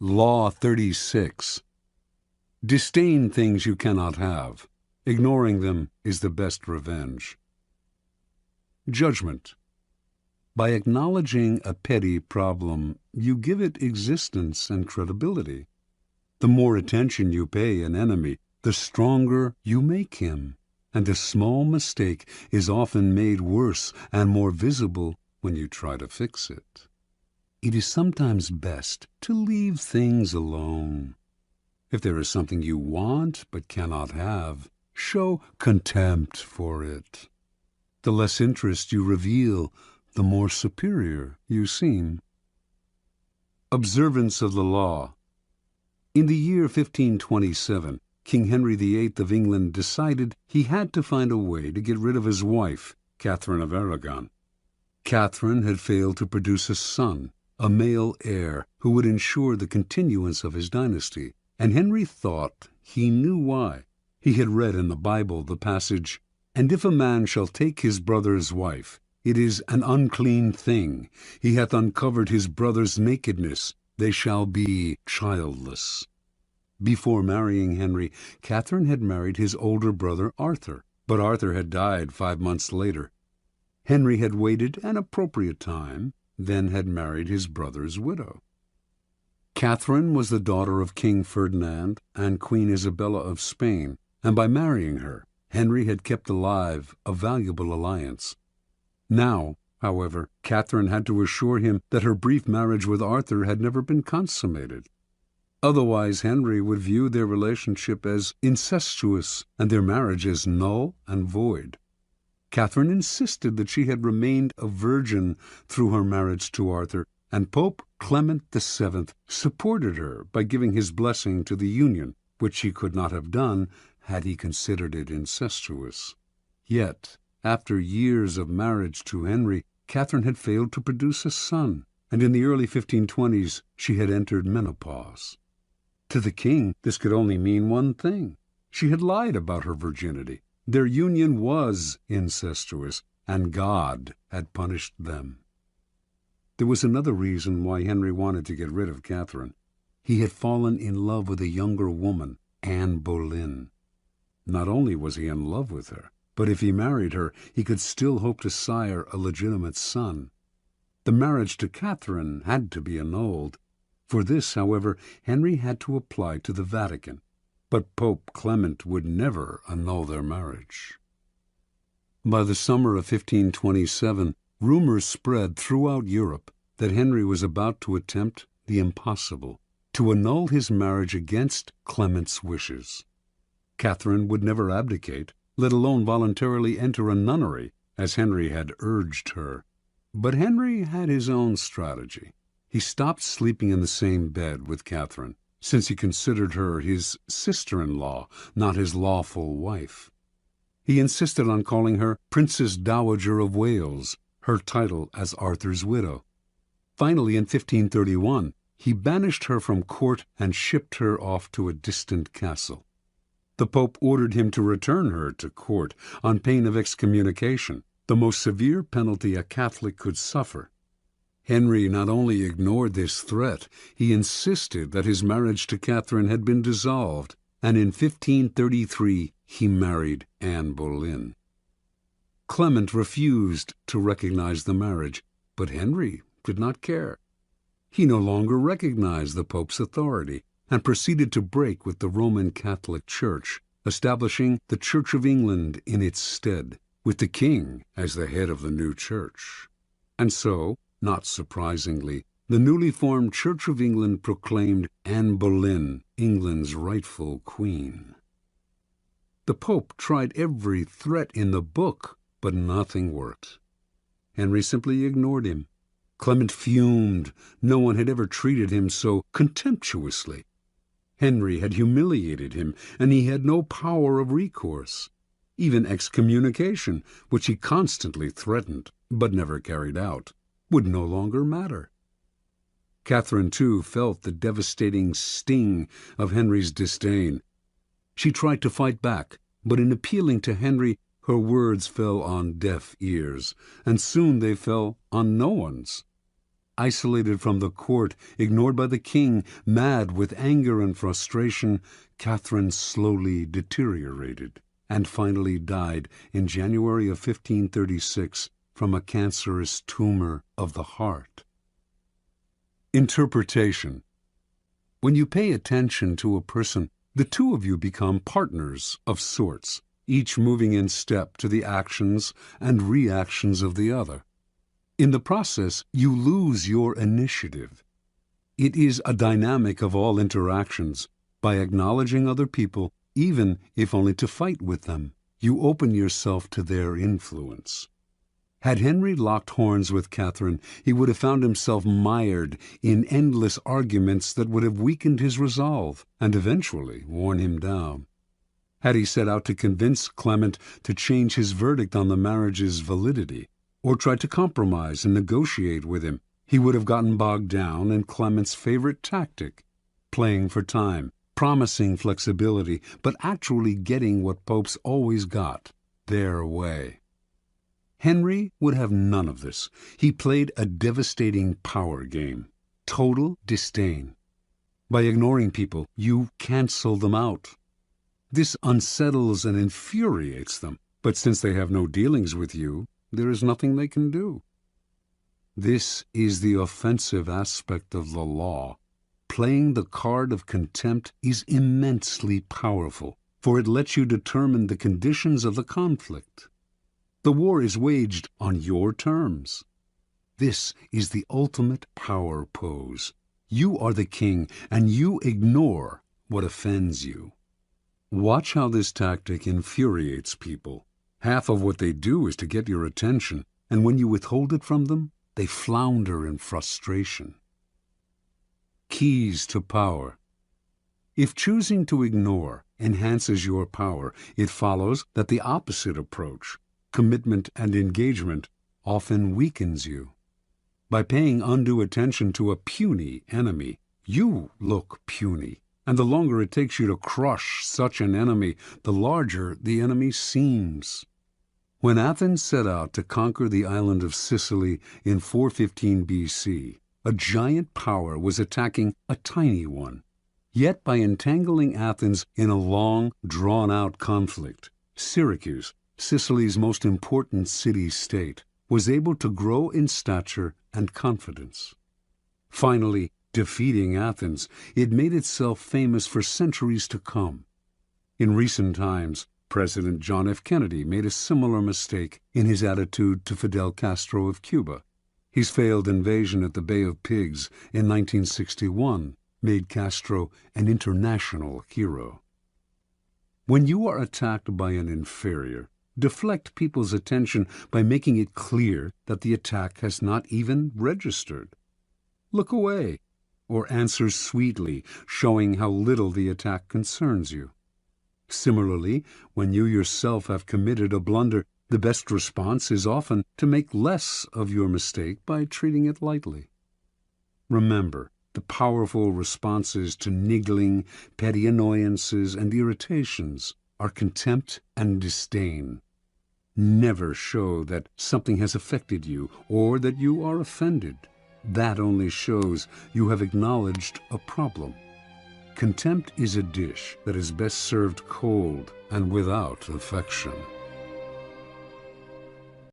Law 36. Disdain things you cannot have. Ignoring them is the best revenge. Judgment. By acknowledging a petty problem, you give it existence and credibility. The more attention you pay an enemy, the stronger you make him, and a small mistake is often made worse and more visible when you try to fix it. It is sometimes best to leave things alone. If there is something you want but cannot have, show contempt for it. The less interest you reveal, the more superior you seem. Observance of the law. In the year 1527, King Henry VIII of England decided he had to find a way to get rid of his wife, Catherine of Aragon. Catherine had failed to produce a son, a male heir who would ensure the continuance of his dynasty, and Henry thought he knew why. He had read in the Bible the passage, "And if a man shall take his brother's wife, it is an unclean thing. He hath uncovered his brother's nakedness. They shall be childless." Before marrying Henry, Catherine had married his older brother Arthur, but Arthur had died 5 months later. Henry had waited an appropriate time, then had married his brother's widow. Catherine was the daughter of King Ferdinand and Queen Isabella of Spain, and by marrying her, Henry had kept alive a valuable alliance. Now, however, Catherine had to assure him that her brief marriage with Arthur had never been consummated. Otherwise, Henry would view their relationship as incestuous and their marriage as null and void. Catherine insisted that she had remained a virgin through her marriage to Arthur, and Pope Clement VII supported her by giving his blessing to the union, which he could not have done had he considered it incestuous. Yet, after years of marriage to Henry, Catherine had failed to produce a son, and in the early 1520s she had entered menopause. To the king, this could only mean one thing. She had lied about her virginity. Their union was incestuous, and God had punished them. There was another reason why Henry wanted to get rid of Catherine. He had fallen in love with a younger woman, Anne Boleyn. Not only was he in love with her, but if he married her, he could still hope to sire a legitimate son. The marriage to Catherine had to be annulled. For this, however, Henry had to apply to the Vatican, but Pope Clement would never annul their marriage. By the summer of 1527, rumors spread throughout Europe that Henry was about to attempt the impossible, to annul his marriage against Clement's wishes. Catherine would never abdicate, let alone voluntarily enter a nunnery, as Henry had urged her. But Henry had his own strategy. He stopped sleeping in the same bed with Catherine, since he considered her his sister-in-law, not his lawful wife. He insisted on calling her Princess Dowager of Wales, her title as Arthur's widow. Finally, in 1531, he banished her from court and shipped her off to a distant castle. The Pope ordered him to return her to court on pain of excommunication, the most severe penalty a Catholic could suffer. Henry not only ignored this threat, he insisted that his marriage to Catherine had been dissolved, and in 1533 he married Anne Boleyn. Clement refused to recognize the marriage, but Henry did not care. He no longer recognized the Pope's authority and proceeded to break with the Roman Catholic Church, establishing the Church of England in its stead, with the king as the head of the new church. And so, not surprisingly, the newly formed Church of England proclaimed Anne Boleyn England's rightful queen. The Pope tried every threat in the book, but nothing worked. Henry simply ignored him. Clement fumed. No one had ever treated him so contemptuously. Henry had humiliated him, and he had no power of recourse. Even excommunication, which he constantly threatened but never carried out, would no longer matter. Catherine, too, felt the devastating sting of Henry's disdain. She tried to fight back, but in appealing to Henry, her words fell on deaf ears, and soon they fell on no one's. Isolated from the court, ignored by the king, mad with anger and frustration, Catherine slowly deteriorated and finally died in January of 1536 from a cancerous tumor of the heart. Interpretation. When you pay attention to a person, the two of you become partners of sorts, each moving in step to the actions and reactions of the other. In the process, you lose your initiative. It is a dynamic of all interactions. By acknowledging other people, even if only to fight with them, you open yourself to their influence. Had Henry locked horns with Catherine, he would have found himself mired in endless arguments that would have weakened his resolve and eventually worn him down. Had he set out to convince Clement to change his verdict on the marriage's validity, or tried to compromise and negotiate with him, he would have gotten bogged down in Clement's favorite tactic, playing for time, promising flexibility, but actually getting what popes always got, their way. Henry would have none of this. He played a devastating power game, total disdain. By ignoring people, you cancel them out. This unsettles and infuriates them, but since they have no dealings with you, there is nothing they can do. This is the offensive aspect of the law. Playing the card of contempt is immensely powerful, for it lets you determine the conditions of the conflict. The war is waged on your terms. This is the ultimate power pose. You are the king, and you ignore what offends you. Watch how this tactic infuriates people. Half of what they do is to get your attention, and when you withhold it from them, they flounder in frustration. Keys to power. If choosing to ignore enhances your power, it follows that the opposite approach, commitment and engagement, often weakens you. By paying undue attention to a puny enemy, you look puny, and the longer it takes you to crush such an enemy, the larger the enemy seems. When Athens set out to conquer the island of Sicily in 415 BC, a giant power was attacking a tiny one. Yet by entangling Athens in a long, drawn-out conflict, Syracuse, Sicily's most important city-state, was able to grow in stature and confidence. Finally, defeating Athens, it made itself famous for centuries to come. In recent times, President John F. Kennedy made a similar mistake in his attitude to Fidel Castro of Cuba. His failed invasion at the Bay of Pigs in 1961 made Castro an international hero. When you are attacked by an inferior, deflect people's attention by making it clear that the attack has not even registered. Look away, or answer sweetly, showing how little the attack concerns you. Similarly, when you yourself have committed a blunder, the best response is often to make less of your mistake by treating it lightly. Remember, the powerful responses to niggling, petty annoyances, and irritations are contempt and disdain. Never show that something has affected you or that you are offended. That only shows you have acknowledged a problem. Contempt is a dish that is best served cold and without affection.